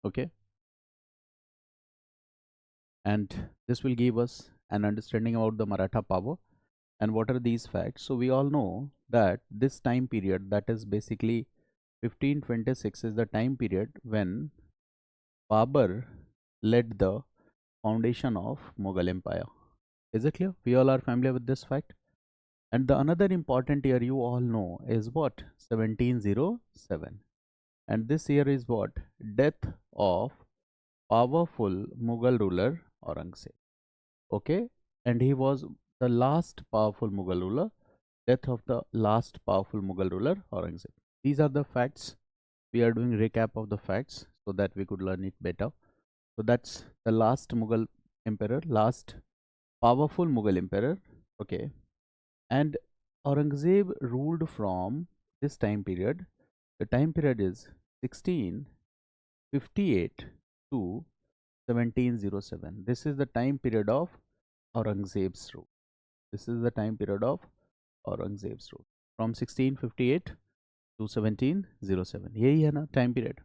Okay, and this will give us an understanding about the Maratha power and what are these facts. So we all know that this time period, that is basically 1526, is the time period when Babur led the foundation of Mughal Empire. Is it clear? We all are familiar with this fact. And the another important year you all know is what? 1707. And this year is what? Death of powerful Mughal ruler Aurangzeb. Okay, and he was the last powerful Mughal ruler. Death of the last powerful Mughal ruler Aurangzeb. These are the facts. We are doing recap of the facts so that we could learn it better. So that's the last Mughal emperor, last powerful Mughal emperor. Okay, and Aurangzeb ruled from this time period. The time period is 1658 to 1707. This is the time period of Aurangzeb's rule. This is the time period of Aurangzeb's rule from 1658 to 1707. यही है ना time period.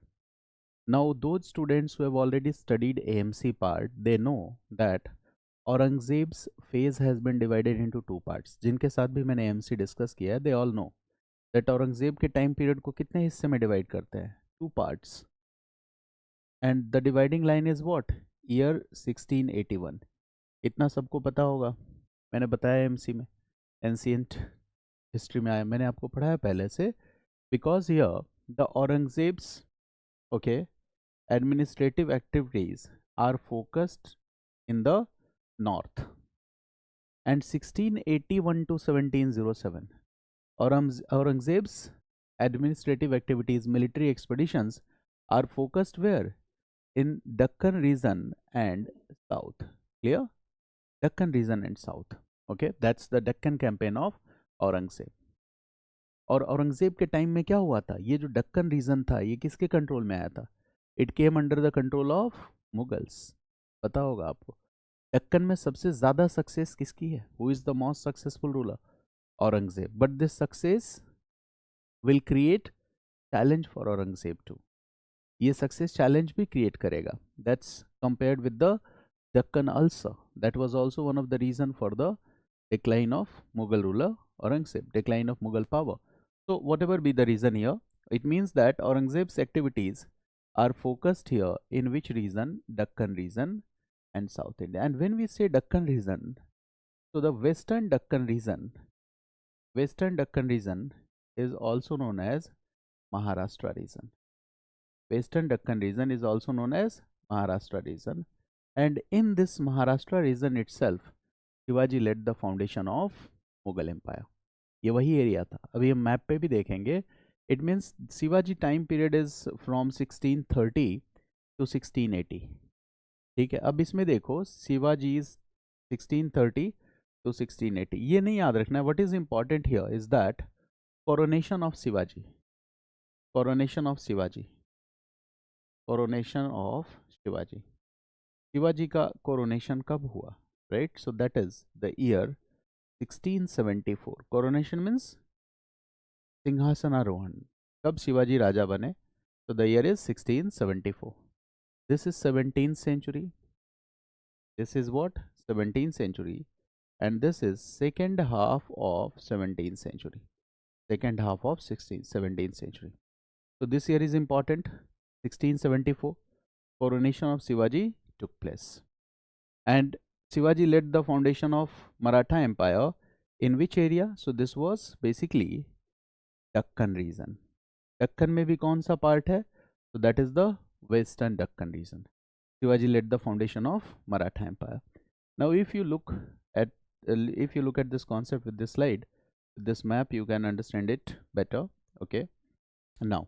Now those students who have already studied AMC part, they know that Aurangzeb's phase has been divided into two parts. जिनके साथ भी मैंने AMC discuss किया है, they all know that Aurangzeb के टाइम पीरियड को कितने हिस्से में डिवाइड करते हैं? Two parts. And the dividing line is what? Year 1681. इतना सबको पता होगा, मैंने बताया एमसी में, एंशियंट हिस्ट्री में आया, मैंने आपको पढ़ाया पहले से. Because here the Aurangzeb's okay administrative activities are focused in the north. And 1681 to 1707, Aurangzeb's administrative activities, military expeditions are focused where? In Deccan region and south. Clear? Deccan region and south. Okay, that's the Deccan campaign of Aurangzeb. और औरंगजेब के time में क्या हुआ था? ये जो Deccan reason था, ये किसके कंट्रोल में आया था? It came under the control of Mughals. पता होगा आपको. डक्कन में सबसे ज्यादा सक्सेस किसकी है? Who is the most successful ruler? Aurangzeb. But this success will create challenge for Aurangzeb too. ये सक्सेस चैलेंज भी क्रिएट करेगा. That's compared with the Deccan ulcer. That was also one of the reason for the decline of Mughal ruler Aurangzeb, decline of Mughal power. So whatever be the reason here, it means that Aurangzeb's activities are focused here in which region? Deccan region and South India. And when we say Deccan region, so the Western Deccan region is also known as Maharashtra region. Western Deccan region is also known as Maharashtra region. And in this Maharashtra region itself, Shivaji laid the foundation of Mughal empire. ये वही area था. अभी हम map पे भी देखेंगे. It means Shivaji time period is from 1630 to 1680. ठीक है. अब इसमें देखो, शिवाजी इज 1630 टू 1680. ये नहीं याद रखना है. What is important here is that coronation of Shivaji. Coronation of Shivaji. Coronation of Shivaji. Shivaji का कोरोनेशन कब हुआ? Right, so that is the year 1674. Coronation means सिंहासनारोहण. कब शिवाजी राजा बने? So the year is 1674. This is 17th century. This is what? 17th century. And this is second half of 17th century. Second half of 17th century. So this year is important. 1674. Coronation of Shivaji took place. And Shivaji led the foundation of Maratha Empire in which area? So this was basically Deccan region. Deccan में भी कौन सा part है? So that is the Western Deccan region. Shivaji led the foundation of Maratha Empire. Now if you look at this concept with this slide, with this map, you can understand it better. Okay. Now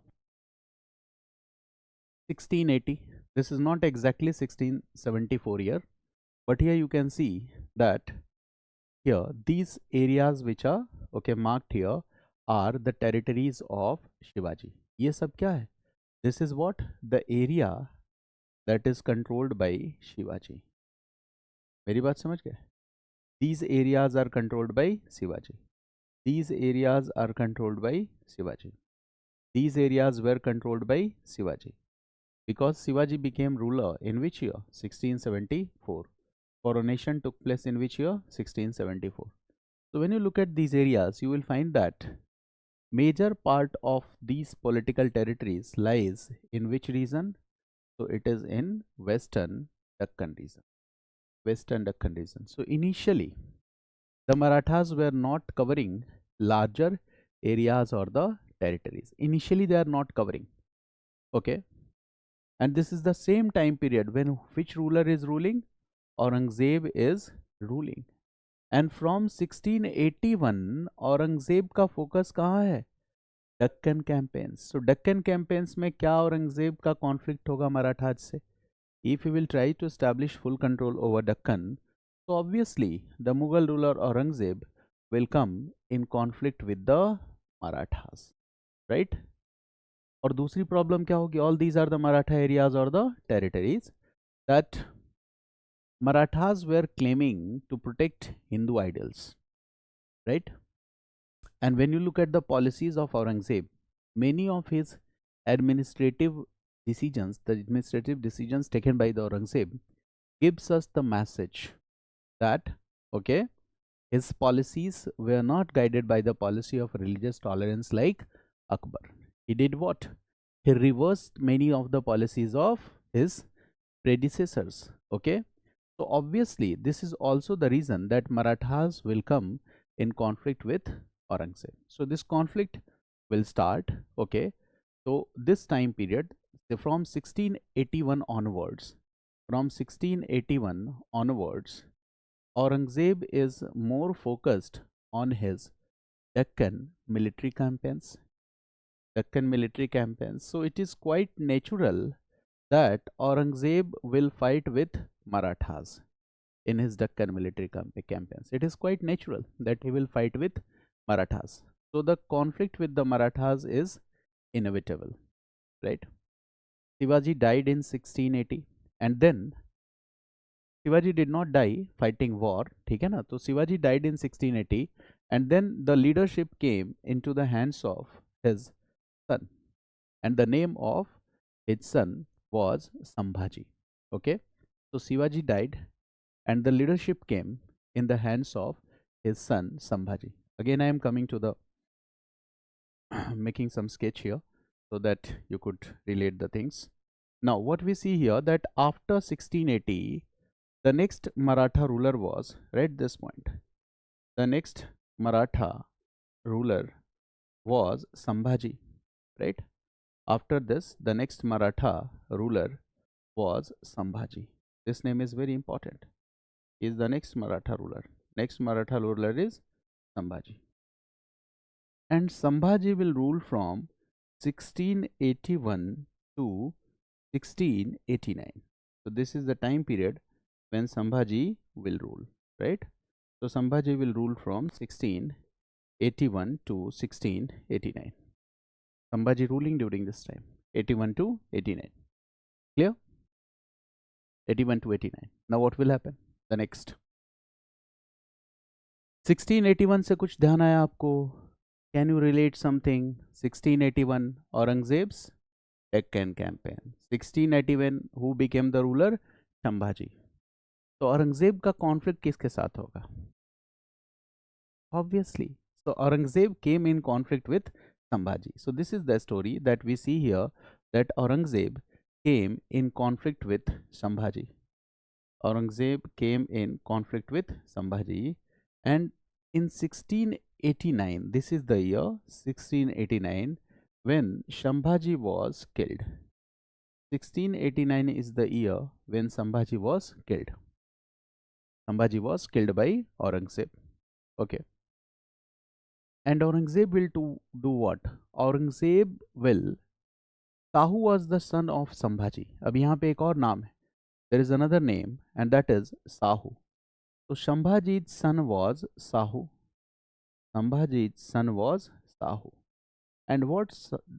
1680. This is not exactly 1674 year. But here you can see that here these areas which are okay marked here are the territories of Shivaji. ये सब क्या है? This is what? The area that is controlled by Shivaji. मेरी बात समझ गए? These areas are controlled by Shivaji. These areas are controlled by Shivaji. These areas were controlled by Shivaji. because Shivaji became ruler in which year? 1674. Coronation took place in which year? 1674. So when you look at these areas, you will find that major part of these political territories lies in which region? So it is in Western Deccan region. Western Deccan region. So initially, the Marathas were not covering larger areas or the territories. Initially, they are not covering. Okay. And this is the same time period when which ruler is ruling? Aurangzeb is ruling. And from 1681 Aurangzeb का focus कहाँ है? Deccan campaigns. सो Deccan campaigns में क्या औरंगजेब का conflict होगा Marathas से? If he will try to establish full control over Deccan, so obviously the Mughal ruler Aurangzeb will come in conflict with the Marathas, right? और दूसरी प्रॉब्लम क्या होगी? All these are the Maratha areas or the territories that Marathas were claiming to protect Hindu idols, right? And when you look at the policies of Aurangzeb, many of his administrative decisions taken by the Aurangzeb gives us the message that okay, his policies were not guided by the policy of religious tolerance like Akbar. He did what? He reversed many of the policies of his predecessors. Okay, so obviously this is also the reason that Marathas will come in conflict with Aurangzeb. So this conflict will start. Okay, so this time period, from 1681 onwards, from 1681 onwards, Aurangzeb is more focused on his Deccan military campaigns. Deccan military campaigns. So it is quite natural that Aurangzeb will fight with Marathas in his Deccan military campaigns. It is quite natural that he will fight with Marathas. So the conflict with the Marathas is inevitable, right? Shivaji died in 1680, and then Shivaji did not die fighting war, ठीक है ना? तो Shivaji died in 1680, and then the leadership came into the hands of his son, and the name of his son was Sambhaji. Okay, so Shivaji died, and the leadership came in the hands of his son Sambhaji. Again, I am coming to the making some sketch here so that you could relate the things. Now, what we see here that after 1680, the next Maratha ruler was, right this point, the next Maratha ruler was Sambhaji, right? After this, the next Maratha ruler was Sambhaji. This name is very important. He is the next Maratha ruler. Next Maratha ruler is Sambhaji. And Sambhaji will rule from 1681 to 1689. So this is the time period when Sambhaji will rule, right? So Sambhaji will rule from 1681 to 1689. Sambhaji ruling during this time, 81 to 89. Clear? 81 to 89. Now what will happen? The next 1681 से कुछ ध्यान आया आपको? Can you relate something? 1681 Aurangzeb's Deccan campaign. 1681 who became the ruler? Sambhaji. तो औरंगजेब का conflict किसके साथ होगा? Obviously. So Aurangzeb came in conflict with Sambhaji. So this is the story that we see here, that Aurangzeb came in conflict with Sambhaji. Aurangzeb came in conflict with Sambhaji, and in 1689, this is the year 1689 when Sambhaji was killed. 1689 is the year when Sambhaji was killed. Sambhaji was killed by Aurangzeb. Okay. And Aurangzeb will do what? Aurangzeb will. Sahu was the son of Sambhaji. अब यहाँ पे एक और नाम है. There is another name, and that is Sahu. So Sambhaji's son was Sahu. Sambhaji's son was Sahu. And what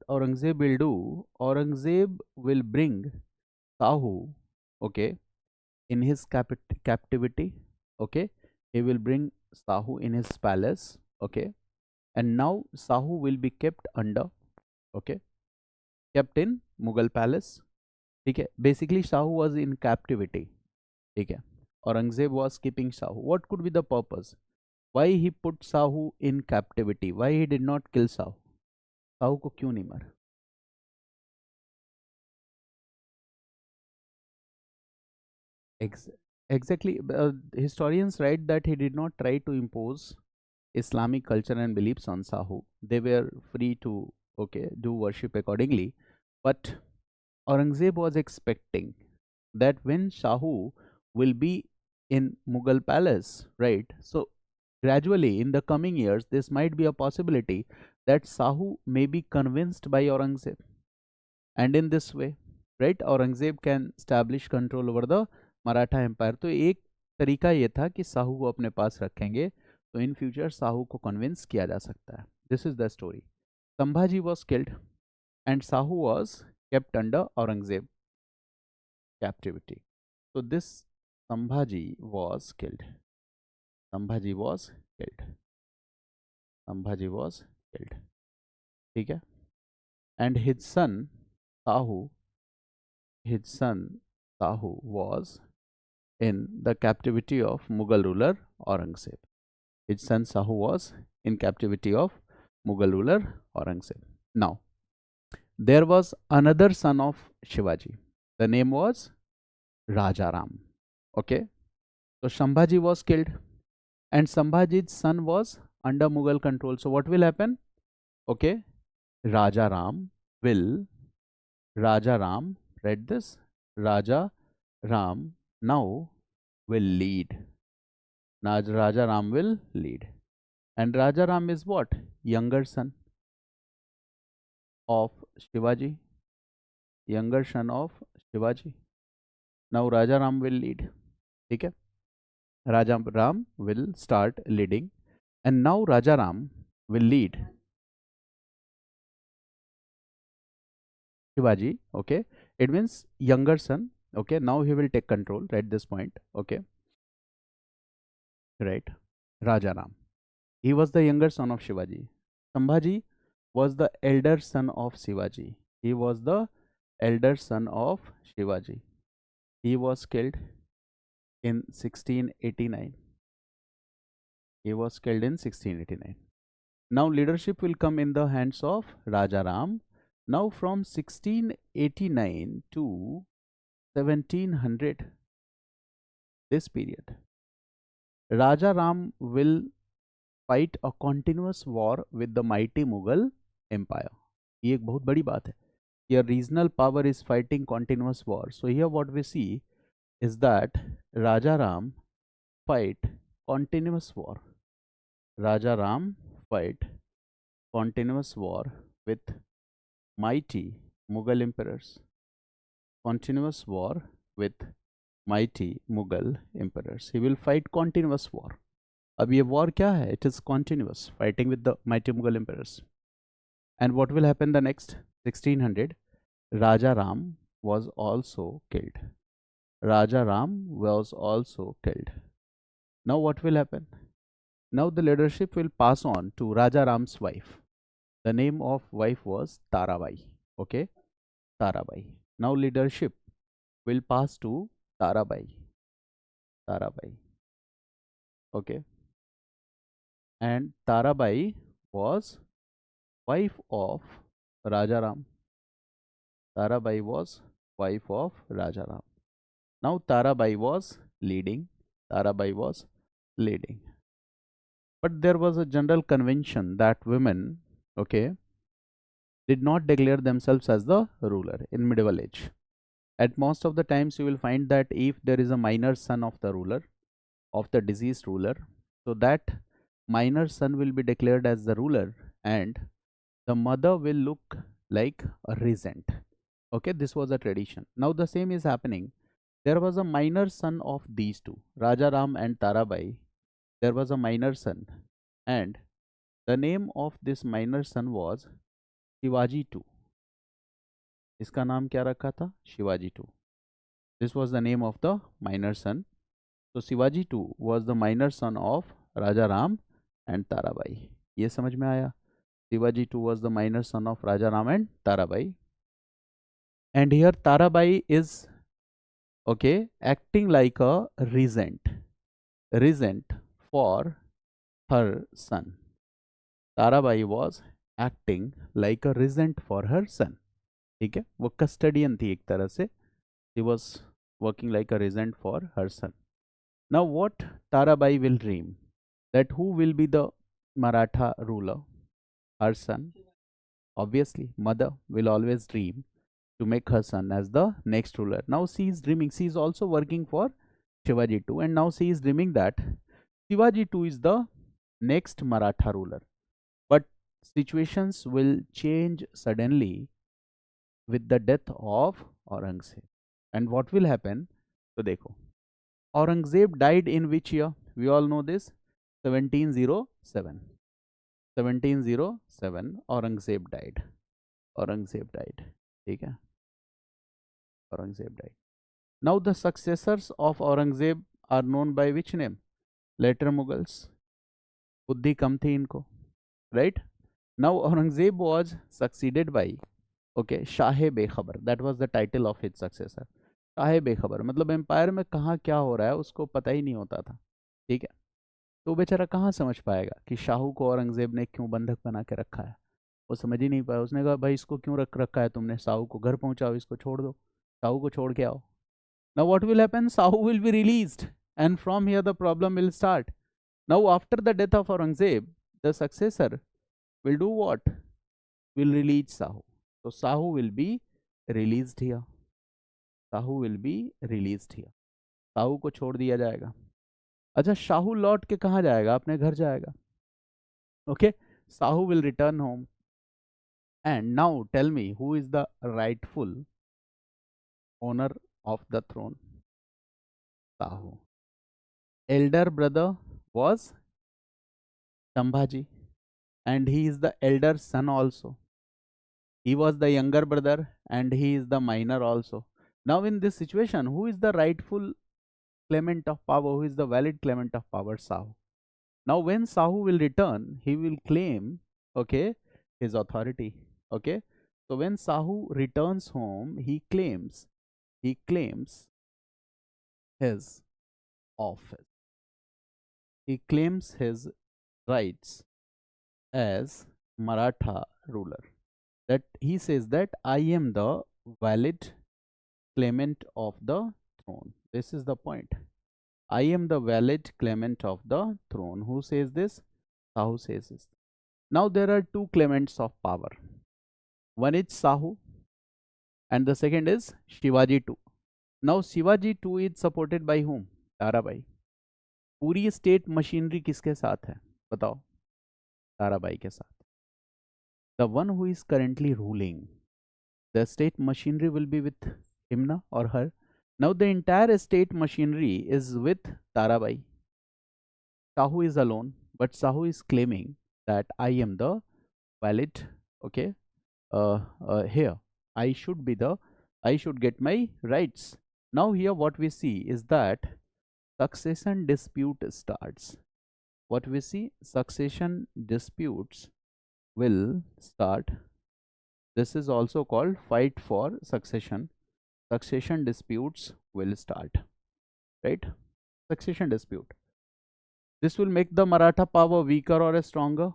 Aurangzeb will do? Aurangzeb will bring Sahu, okay, in his captivity. Okay, he will bring Sahu in his palace. Okay, and now Sahu will be kept under, okay, kept in Mughal palace, ठीक है. Basically Shahu was in captivity. ठीक है. Aurangzeb was keeping Shahu. What could be the purpose? Why he put Shahu in captivity? Why he did not kill Shahu? Shahu को क्यों नहीं मारा? Ex- exactly. Historians write that he did not try to impose Islamic culture and beliefs on Shahu. They were free to, okay, do worship accordingly. But Aurangzeb was expecting that when Shahu will be in Mughal palace, right? So gradually in the coming years, this might be a possibility that Shahu may be convinced by Aurangzeb, and in this way, right, Aurangzeb can establish control over the Maratha Empire. तो एक तरीका ये था कि साहू को अपने पास रखेंगे तो इन फ्यूचर साहू को कन्विंस किया जा सकता है. This is the story. Sambhaji was killed and Sahu was kept under Aurangzeb captivity. So this Sambhaji was killed. Sambhaji was killed. Sambhaji was killed. ठीक है. And Sahu, his son Sahu was in the captivity of Mughal ruler Aurangzeb. His son Sahu was in captivity of Mughal ruler Aurangzeb. Now, there was another son of Shivaji. The name was Rajaram. Okay. So Shambhaji was killed and Sambhaji's son was under Mughal control. So what will happen? Okay. Rajaram will, Rajaram, read this, Rajaram now will lead. Rajaram will lead. And Rajaram is what? Younger son of Shivaji. Younger son of Shivaji. Now Rajaram will lead. Okay? Rajaram will start leading. And now Rajaram will lead Shivaji. Okay? It means younger son. Okay? Now he will take control at this point. Okay? Right? Rajaram. He was the younger son of Shivaji. Sambhaji was the elder son of Shivaji. He was the elder son of Shivaji. He was killed in 1689. He was killed in 1689. Now leadership will come in the hands of Rajaram. Now from 1689 to 1700, this period, Rajaram will fight a continuous war with the mighty Mughal Empire. ये एक बहुत बड़ी बात है. Your regional power is fighting continuous war. So here what we see is that Rajaram fight continuous war. Rajaram fight continuous war with mighty Mughal emperors. Continuous war with mighty Mughal emperors. He will fight continuous war. अब ये war क्या है? It is continuous, fighting with the mighty Mughal emperors. And what will happen the next 1600? Rajaram was also killed. Rajaram was also killed. Now what will happen? Now the leadership will pass on to Rajaram's wife. The name of wife was Tarabai. Okay, Tarabai. Now leadership will pass to Tarabai. Tarabai. Okay. And Tarabai was wife of Rajaram. Tarabai was wife of Rajaram. Now Tarabai was leading. Tarabai was leading. But there was a general convention that women, okay, did not declare themselves as the ruler in medieval age. At most of the times you will find that if there is a minor son of the ruler, of the deceased ruler, so that minor son will be declared as the ruler and the mother will look like a regent. Okay, this was a tradition. Now the same is happening. There was a minor son of these two, Rajaram and Tarabai. There was a minor son, and the name of this minor son was Shivaji II. इसका नाम क्या रखा था? Shivaji II. This was the name of the minor son. So Shivaji II was the minor son of Rajaram and Tarabai. ये समझ में आया? Shivaji II was the minor son of Rajaram and Tarabai. And here Tarabai is, okay, acting like a regent for her son. Tarabai was acting like a regent for her son. ठीक है, वो custodian थी एक तरह से. She was working like a regent for her son. Now what Tarabai will dream? That who will be the Maratha ruler? Her son. Obviously, mother will always dream to make her son as the next ruler. Now she is dreaming. She is also working for Shivaji too, and now she is dreaming that Shivaji too is the next Maratha ruler. But situations will change suddenly with the death of Aurangzeb. And what will happen? So dekho. Aurangzeb died in which year? We all know this. 1707. 1707 Aurangzeb died. Aurangzeb died. ठीक है. Aurangzeb died. Now the successors of Aurangzeb are known by which name? Later Mughals. बुद्धि कम थी इनको, right? Now Aurangzeb was succeeded by, okay, Shah बेखबर. That was the title of his successor. Shah बेखबर मतलब empire में कहाँ क्या हो रहा है उसको पता ही नहीं होता था. ठीक है, तो बेचारा कहाँ समझ पाएगा कि शाहू को औरंगजेब ने क्यों बंधक बना के रखा है. वो समझ ही नहीं पाया. उसने कहा भाई इसको क्यों रख रखा है तुमने, साहू को घर पहुंचाओ, इसको छोड़ दो, साहू को छोड़ के आओ. Now what will happen? Sahu will be released, and from here the problem will start. Now after the death of Aurangzeb, the successor will do what? Will release Sahu. So Sahu will be released here. Sahu will be released here. Sahu को छोड़ दिया जाएगा. अच्छा, शाहू लौट के कहाँ जाएगा? अपने घर जाएगा. Okay, Sahu will return home. And now tell me, who is the rightful owner of the throne? Sahu. Elder brother was Sambhaji, and he is the elder son also. He was the younger brother, and he is the minor also. Now in this situation, who is the rightful claimant of power? Who is the valid claimant of power? Sahu. Now when Sahu will return, he will claim, okay, his authority. Okay, so when Sahu returns home, he claims his office. He claims his rights as Maratha ruler. That he says that I am the valid claimant of the throne. This is the point. I am the valid claimant of the throne. Who says this? Sahu says this. Now there are two claimants of power. One is Sahu and the second is Shivaji too. Now Shivaji too is supported by whom? Tarabai. पूरी state machinery किसके साथ है बताओ? ताराबाई के साथ. The one who is currently ruling the state machinery will be with him na, or her. Now the entire state machinery is with Tarabai. Sahu is alone, but Sahu is claiming that I am the valid. Okay, here I should get my rights. Now here what we see is that succession dispute starts. What we see, succession disputes will start. This is also called fight for succession. Succession disputes will start, right? Succession dispute. This will make the Maratha power weaker or stronger?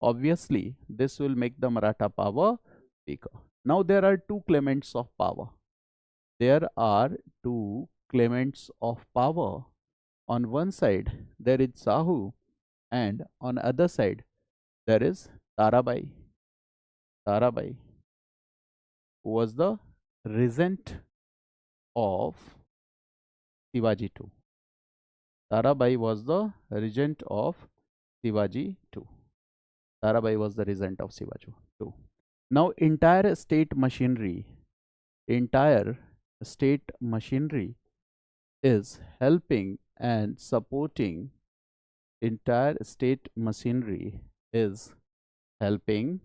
Obviously, this will make the Maratha power weaker. Now there are two claimants of power. There are two claimants of power. On one side, there is Sahu, and on other side, there is Tarabai. Tarabai was the regent of Shivaji too. Tarabai was the regent of Shivaji too. Tarabai was the regent of Shivaji too. Now entire state machinery is helping and supporting. Entire state machinery is helping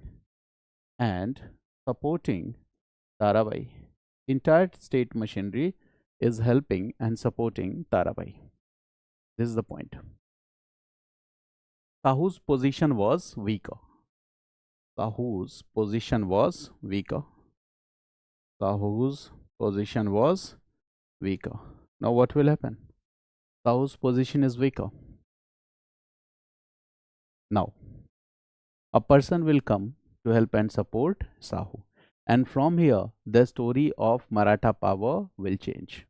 and supporting Tarabai. Entire state machinery is helping and supporting Tarabai. This is the point. Sahu's position was weaker. Sahu's position was weaker. Sahu's position was weaker. Now what will happen? Sahu's position is weaker. Now a person will come to help and support Sahu. And from here, the story of Maratha power will change.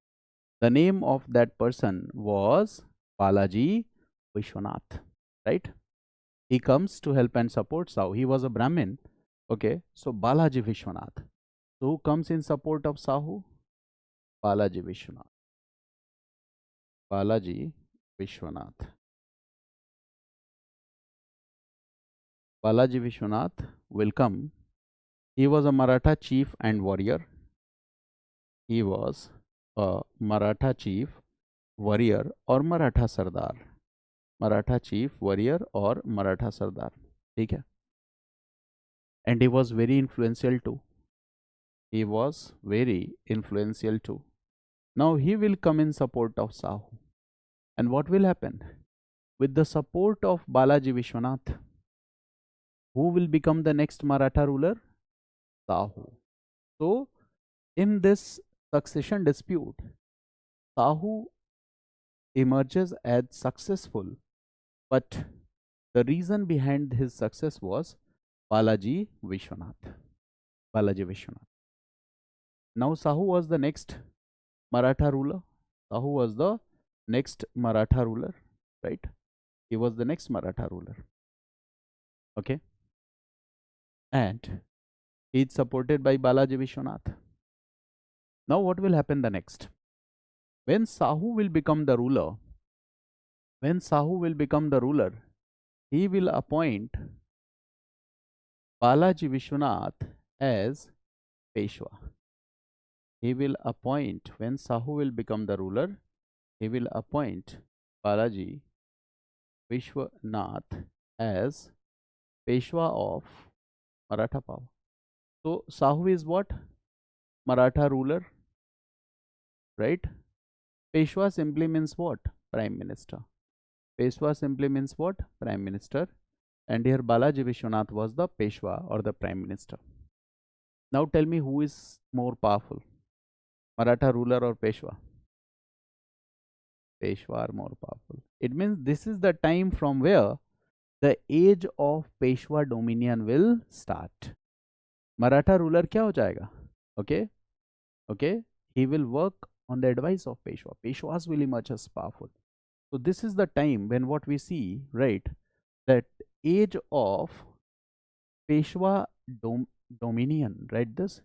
The name of that person was Balaji Vishwanath, right? He comes to help and support Sahu. He was a Brahmin. Okay, so Balaji Vishwanath. So who comes in support of Sahu? Balaji Vishwanath. Balaji Vishwanath. Balaji Vishwanath will come. He was a Maratha chief and warrior. He was a Maratha chief, warrior or Maratha Sardar. Maratha chief, warrior or Maratha Sardar. ठीक है. And he was very influential too. He was very influential too. Now he will come in support of Sahu. And what will happen? With the support of Balaji Vishwanath, who will become the next Maratha ruler? Sahu. So, in this succession dispute, Sahu emerges as successful, but the reason behind his success was Balaji Vishwanath. Balaji Vishwanath. Now Sahu was the next Maratha ruler. Sahu was the next Maratha ruler, right? He was the next Maratha ruler. Okay. And he is supported by Balaji Vishwanath. Now what will happen the next? When Sahu will become the ruler, he will appoint Balaji Vishwanath as Peshwa. He will appoint, when Sahu will become the ruler, he will appoint Balaji Vishwanath as Peshwa of Maratha power. So Sahu is what? Maratha ruler, right? Peshwa simply means what? Prime Minister. Peshwa simply means what? Prime Minister. And here Balaji Vishwanath was the Peshwa or the Prime Minister. Now tell me, who is more powerful? Maratha ruler or Peshwa? Peshwa are more powerful. It means this is the time from where the age of Peshwa dominion will start. Maratha ruler क्या हो जाएगा? Okay, okay. He will work on the advice of Peshwa. Peshwas will emerge as powerful. So this is the time when what we see, right, that age of Peshwa dominion, right? This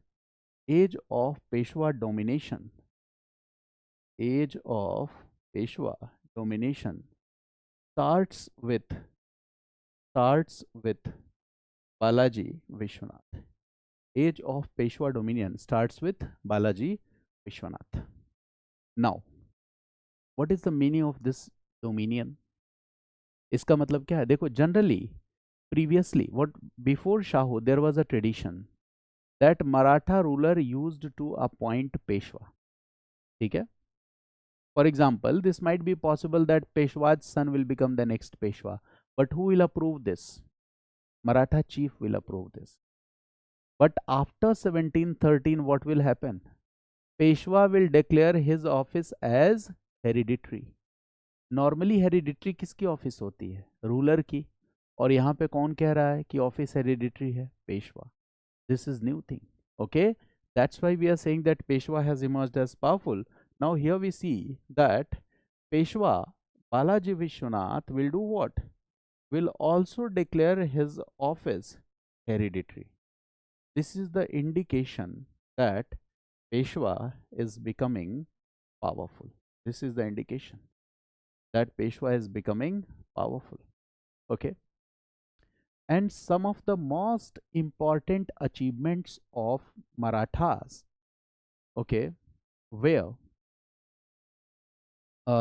age of Peshwa domination. Age of Peshwa domination starts with Balaji Vishwanath. Age of Peshwa dominion starts with Balaji Vishwanath. Now, what is the meaning of this dominion? इसका मतलब क्या है? देखो, generally, previously, what before Shahu, there was a tradition that Maratha ruler used to appoint Peshwa. ठीक है? For example, this might be possible that Peshwa's son will become the next Peshwa. But who will approve this? Maratha chief will approve this. But after 1713, what will happen? Peshwa will declare his office as hereditary. Normally hereditary किसकी office होती है? Ruler की. और यहाँ पे कौन कह रहा है कि ऑफिस हेरिडिटरी है? Peshwa. This is new thing. Okay, that's why we are saying that Peshwa has emerged as powerful. Now here we see that Peshwa Balaji Vishwanath will do what? Will also declare his office hereditary. This is the indication that Peshwa is becoming powerful. This is the indication that Peshwa is becoming powerful. Okay. And some of the most important achievements of Marathas, okay, where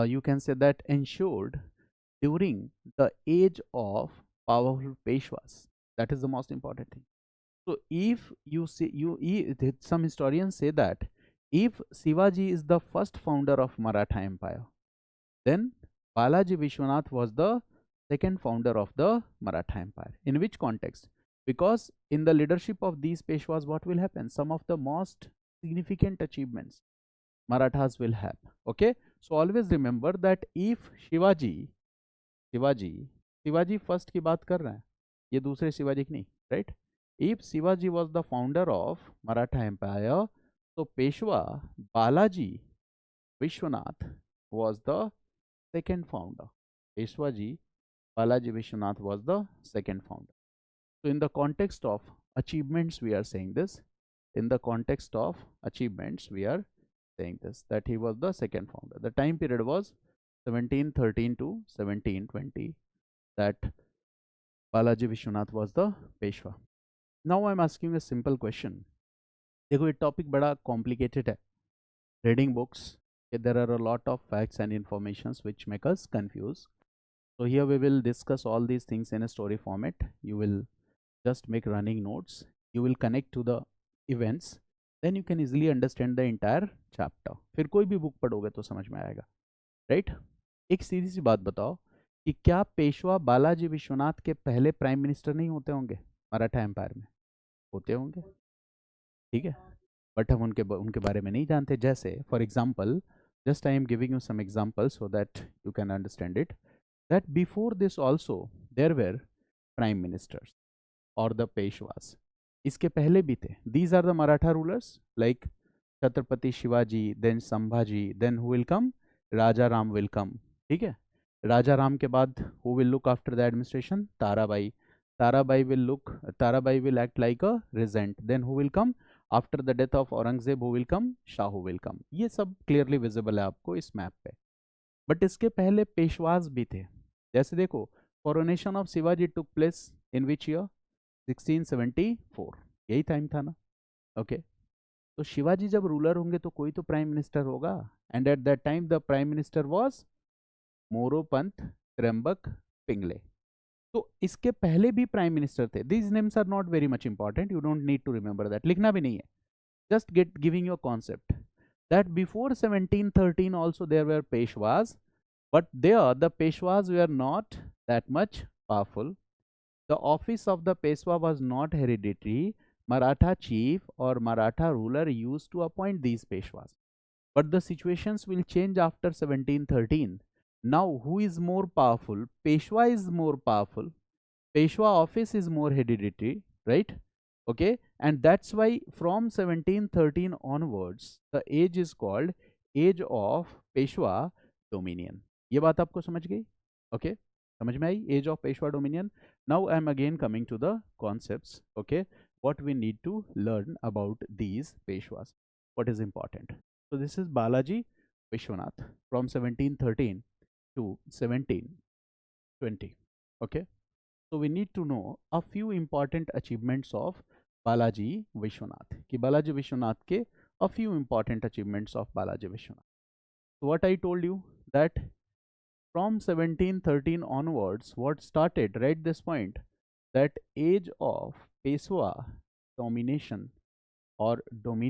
you can say that ensured during the age of powerful Peshwas. That is the most important thing. So if you see, some historians say that if Shivaji is the first founder of Maratha Empire, then Balaji Vishwanath was the second founder of the Maratha Empire. In which context? Because in the leadership of these Peshwas, what will happen? Some of the most significant achievements Marathas will have. Okay, so always remember that if Shivaji Shivaji first की बात कर रहे हैं, ये दूसरे शिवाजी की नहीं, right? If Shivaji was the founder of Maratha empire, तो Peshwa Balaji Vishwanath was the second founder. Peshwaji Balaji Vishwanath was the second founder. So, in the context of achievements, we are saying this. In the context of achievements, we are saying this, that he was the second founder. The time period was 1713 to 1720. That Balaji Vishwanath was the Peshwa. Now, I am asking a simple question. देखो ये topic बड़ा complicated है. Reading books, there are a lot of facts and informations which make us confused. So here we will discuss all these things in a story format. You will just make running notes. You will connect to the events. Then you can easily understand the entire chapter. फिर कोई भी book पढ़ोगे तो समझ में आएगा, right? एक सीधी सी बात बताओ कि क्या पेशवा बालाजी विश्वनाथ के पहले प्राइम मिनिस्टर नहीं होते होंगे मराठा एम्पायर में? होते होंगे, ठीक है, बट हम उनके बारे में नहीं जानते. जैसे for example, just I am giving you some example so that you can understand it, that before this also there were prime ministers or the Peshwas. इसके पहले भी थे. These are the Maratha rulers like Chhatrapati Shivaji, then Sambhaji, then who will come? Raja Ram will come. ठीक है. Raja Ram के बाद who will look after the administration? Tarabai. Tarabai will act like a regent. Then who will come? After the death of Aurangzeb, who will come? Shahu will come. ये सब clearly visible है आपको इस map पे. But इसके पहले पेशवाज भी थे. जैसे देखो, coronation of Shivaji took place in which year? 1674. यही टाइम था ना. ओके, तो शिवाजी जब रूलर होंगे तो कोई तो प्राइम मिनिस्टर होगा. And at that time the prime minister was Moropant Trimbak Pingle. तो इसके पहले भी प्राइम मिनिस्टर थे. These names are not very much important, you don't need to remember that, लिखना भी नहीं है. Just get giving your concept that before 1713 also there were Peshwas, but there the Peshwas were not that much powerful. The office of the Peshwa was not hereditary. Maratha chief or Maratha ruler used to appoint these Peshwas. But the situations will change after 1713. Now who is more powerful? Peshwa is more powerful. Peshwa office is more hereditary, right? Okay, and that's why from 1713 onwards the age is called age of Peshwa dominion. ये बात आपको समझ गई? Okay, समझ में आई age of Peshwa dominion? Now I am again coming to the concepts. Okay, what we need to learn about these Peshwas, what is important. So this is Balaji Vishwanath from 1713 to 1720. Okay, so we need to know a few important achievements of Balaji Vishwanath. कि Balaji Vishwanath के a few important achievements of Balaji Vishwanath. So what I told you that from 1713 onwards, what started, right this point, that age of Peshwa domination or dominion